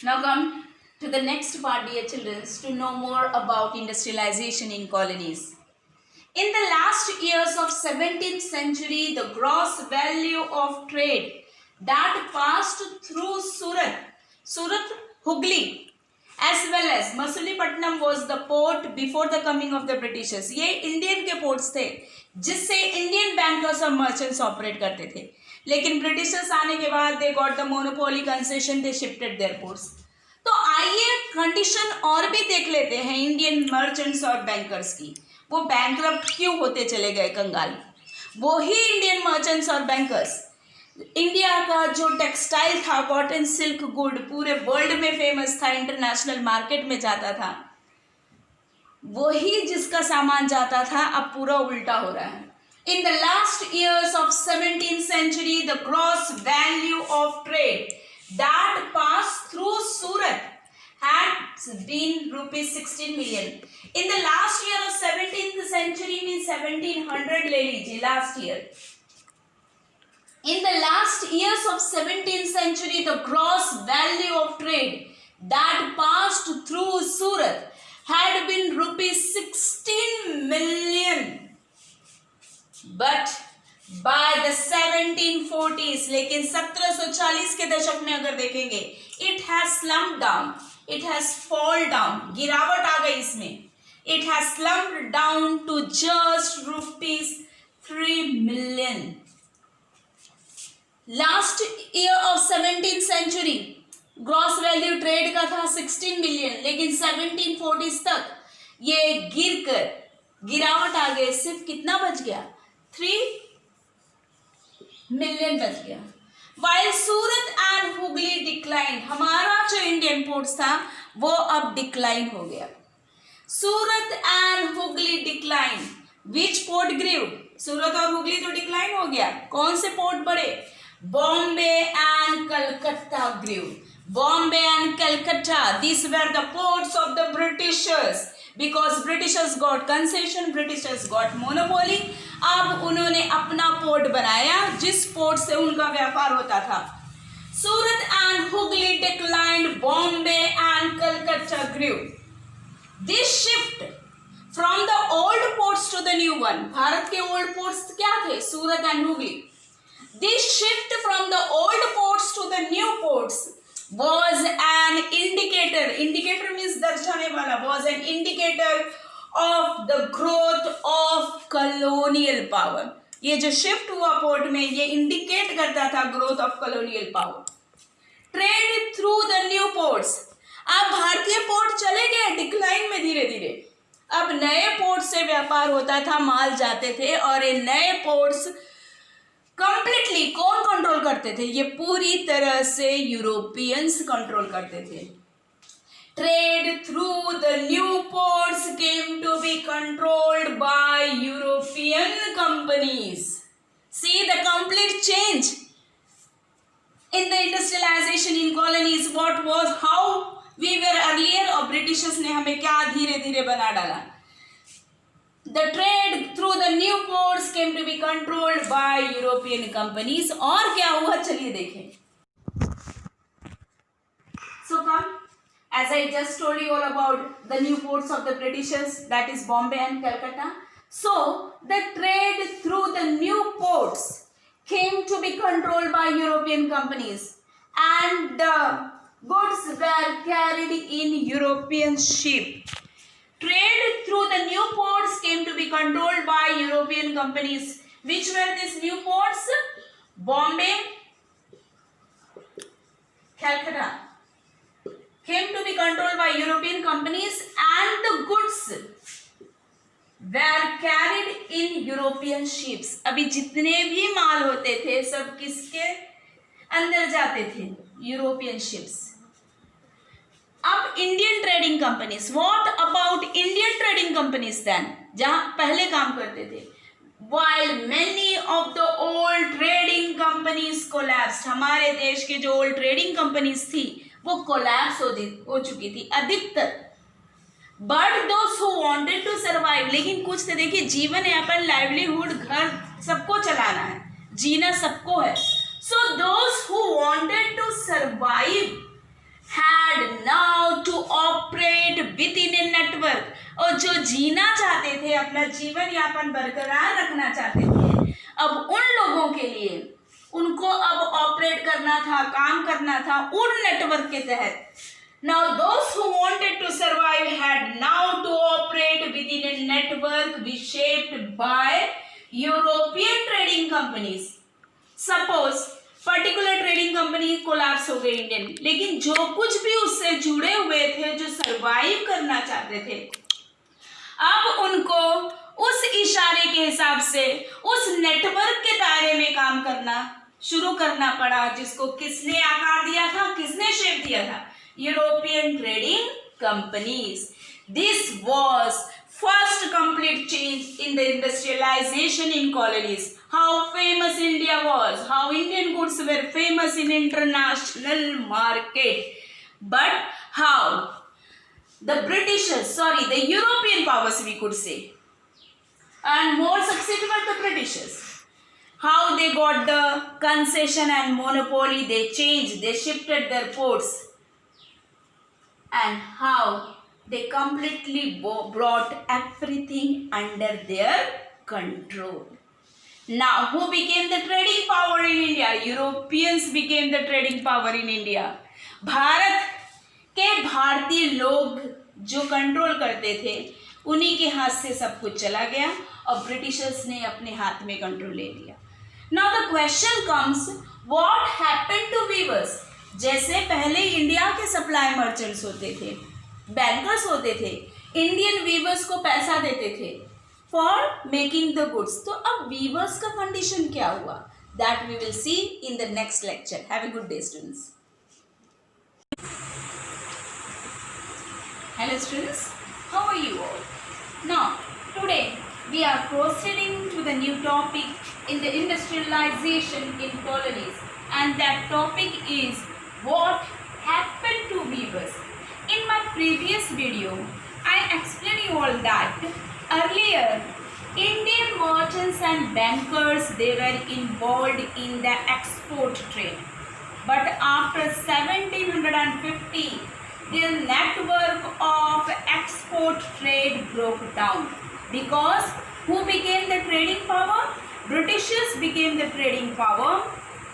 Now come to the next part, dear children, to know more about industrialization in colonies. In the last years of 17th century, the gross value of trade that passed through Surat, Hooghly, as well as Masulipatam was the port before the coming of the Britishers. ये Indian के ports थे जिससे Indian bankers और merchants operate करते थे, लेकिन Britishers आने के बाद they got the monopoly concession, they shifted their ports. तो आइए कंडीशन और भी देख लेते हैं इंडियन मर्चेंट्स और बैंकर्स की. वो बैंकरप्ट क्यों होते चले गए कंगाल. वो ही इंडियन मर्चेंट्स और बैंकर्स इंडिया का जो टेक्सटाइल था, कॉटन, सिल्क, गुड, पूरे वर्ल्ड में फेमस था, इंटरनेशनल मार्केट में जाता था, वही जिसका सामान जाता था अब पूरा उल्टा हो रहा है. In the last years of 17th century, the gross value of trade that passed through Surat had been rupees 16 million. In the last year of 17th century means 1700 ले लीजिए, last year. In the last years of 17th century, the gross value of trade that passed through Surat had been rupees 16 million. But by the 1740s, लेकिन 1740 के दशक में अगर देखेंगे, it has slumped down, it has fall down, गिरावट आ गई इसमें. It has slumped down to just rupees 3 million. Last year of 17th century gross value trade का था 16 मिलियन, लेकिन 1740s तक ये गिरावट आ गई, सिर्फ कितना बच गया, 3 मिलियन बच गया. While Surat and Hugli decline, हमारा जो इंडियन पोर्ट्स था वो अब डिक्लाइन हो गया. Surat and Hugli decline. Which port grieve. Surat और हुगली तो डिक्लाइन हो गया, कौन से पोर्ट बढ़े. Bombay and Calcutta grew. Bombay and Calcutta, these were the ports of the Britishers, because Britishers got concession, Britishers got monopoly. अब उन्होंने अपना पोर्ट बनाया जिस पोर्ट से उनका व्यापार होता था. Surat and Hooghly declined, Bombay and Calcutta grew. This shift from the old ports to the new one, Bharat के old ports क्या थे, Surat and Hooghly. This shift from the old ports to the new ports was an indicator. Indicator means दर्शाने वाला. Was an indicator of the growth of colonial power. ये जो shift हुआ port में, ये indicate करता था growth of colonial power. Trade through the new ports. अब भारतीय पोर्ट चले गए डिक्लाइन में धीरे धीरे. अब नए पोर्ट से व्यापार होता था, माल जाते थे, और ये नए पोर्ट्स कंप्लीटली कौन कंट्रोल करते थे, ये पूरी तरह से यूरोपियंस कंट्रोल करते थे. Trade through the new ports came to be controlled by European companies. See the complete change in the industrialization in colonies. What was, how we were earlier, और ब्रिटिशर्स ने हमें क्या धीरे धीरे बना डाला. The trade through the new ports came to be controlled by European companies. और क्या हुआ चलिए देखें. So come, as I just told you all about the new ports of the Britishers, that is Bombay and Calcutta. So the trade through the new ports came to be controlled by European companies, and the goods were carried in European ship. Trade through the new ports came to be controlled by European companies. Which were these new ports? Bombay, Calcutta came to be controlled by European companies, and the goods were carried in European ships. अभी जितने भी माल होते थे सब किसके अंदर जाते थे, यूरोपियन शिप्स. अब Indian trading companies, what about Indian trading companies then, जहां पहले काम करते थे. while many of the old trading companies collapsed, हमारे देश के जो ओल्ड ट्रेडिंग कंपनीज थी वो कोलैप्स हो चुकी थी अधिकतर. But those who wanted to survive, लेकिन कुछ तो देखिए, जीवन यापन, लाइवलीहुड, घर सबको चलाना है, जीना सबको है. So those who wanted to survive had now to operate within a network. और जो जीना चाहते थे, अपना जीवन यापन बरकरार रखना चाहते थे, अब उन लोगों के लिए उनको अब ऑपरेट करना था, काम करना था उन नेटवर्क के तहत. Now those who wanted to survive had now to operate within a network shaped by European trading companies. Suppose particular trading company collapse हो गई इंडियन, लेकिन जो कुछ भी उससे जुड़े हुए थे, जो सरवाइव करना चाहते थे, अब उनको उस इशारे के हिसाब से उस नेटवर्क के दायरे में काम करना शुरू करना पड़ा, जिसको किसने आकार दिया था, किसने शेप दिया था? European trading companies. This was first complete change in the industrialization in colonies. How famous India was, how Indian goods were famous in international market, but how the the European powers, we could say, and more successful were the Britishers. How they got the concession and monopoly, they changed, they shifted their ports, and how they completely brought everything under their control. Now, who became the trading power in India? Europeans became the trading power in India. Bharat के भारतीय लोग जो control करते थे, उन्हीं के हाथ से सब कुछ चला गया और ब्रिटिशर्स ने अपने हाथ में कंट्रोल ले लिया. Now the question comes, what happened to weavers? जैसे पहले इंडिया के सप्लाई मर्चेंट्स होते थे, बैंकर्स होते थे, इंडियन वीवर्स को पैसा देते थे for making the goods. तो अब weavers का condition क्या हुआ? That we will see in the next lecture. Have a good day, students. Hello students, how are you all? Now, today we are proceeding to the new topic in the industrialization in colonies, and that topic is what happened to weavers. In my previous video, I explained you all that earlier, Indian merchants and bankers, they were involved in the export trade. But after 1750, the network of export trade broke down. Because who became the trading power? Britishers became the trading power.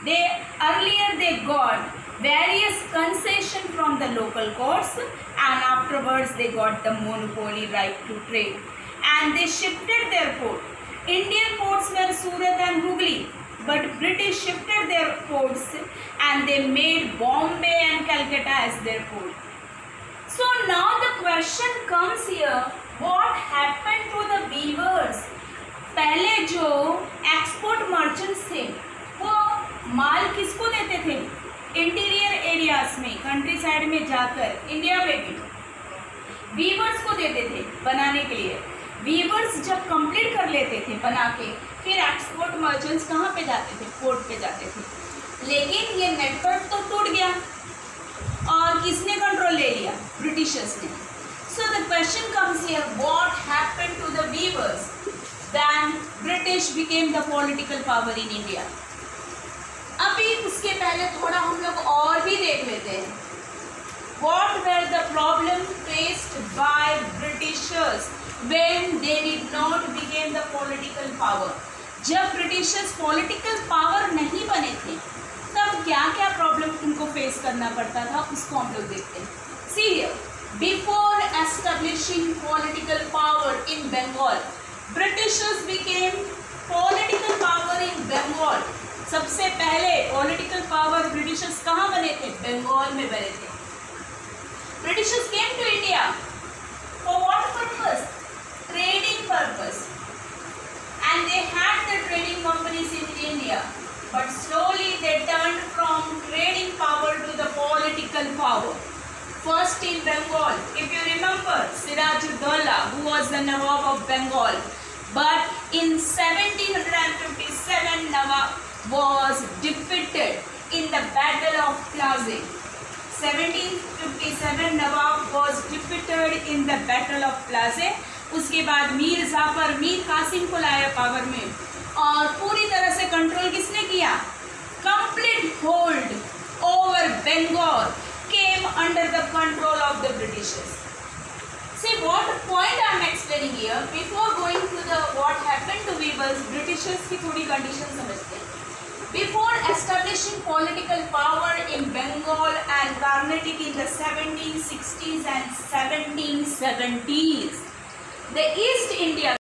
Earlier they got various concession from the local courts, and afterwards they got the monopoly right to trade. And they shifted their port. Indian ports were Surat and Hooghly, but British shifted their ports and they made Bombay and Calcutta as their port. So now the question comes here, what happened to the weavers? पहले जो export merchants थे, वो माल किसको देते थे? Interior areas में, country side में जाकर, इंडिया में भी वीवर्स को देते थे बनाने के लिए. वीवर्स जब कंप्लीट कर लेते थे बना के, फिर एक्सपोर्ट मर्चेंट्स कहाँ पे जाते थे? पोर्ट पे जाते थे. लेकिन ये नेटवर्क तो टूट गया और किसने कंट्रोल ले लिया? ब्रिटिशर्स ने. So the question comes here, what happened to the weavers when British became the political power in India? अभी उसके पहले थोड़ा हम लोग और भी देख लेते हैं. What were the problem faced by Britishers when they did not became the political power? जब ब्रिटिशर्स पॉलिटिकल पावर नहीं बने थे, तब क्या क्या प्रॉब्लम उनको फेस करना पड़ता था, उसको हम लोग देखते हैं. See here, before establishing political power in Bengal, Britishers became political power in Bengal. सबसे पहले पॉलिटिकल पावर ब्रिटिशर्स कहाँ बने थे? बंगाल में बने थे. Britishers came to India for what purpose? Trading purpose. And they had the trading companies in India. But slowly they turned from trading power to the political power. First in Bengal, if you remember, Siraj-ud-Dawla, who was the Nawab of Bengal. But in 1757, Nawab was defeated in the Battle of Plassey. 1757 Nawab was defeated in the Battle of Plassey. उसके बाद मीर जाफर, मीर कासिम को लाया power में, और पूरी तरह से control किसने किया? Complete hold over Bengal came under the control of the Britishers. See what point I am explaining here. Before going to the what happened to Weavers, Britishers की थोड़ी condition समझते हैं. Before establishing political power in Bengal and Carnatic in the 1760s and 1770s, the East India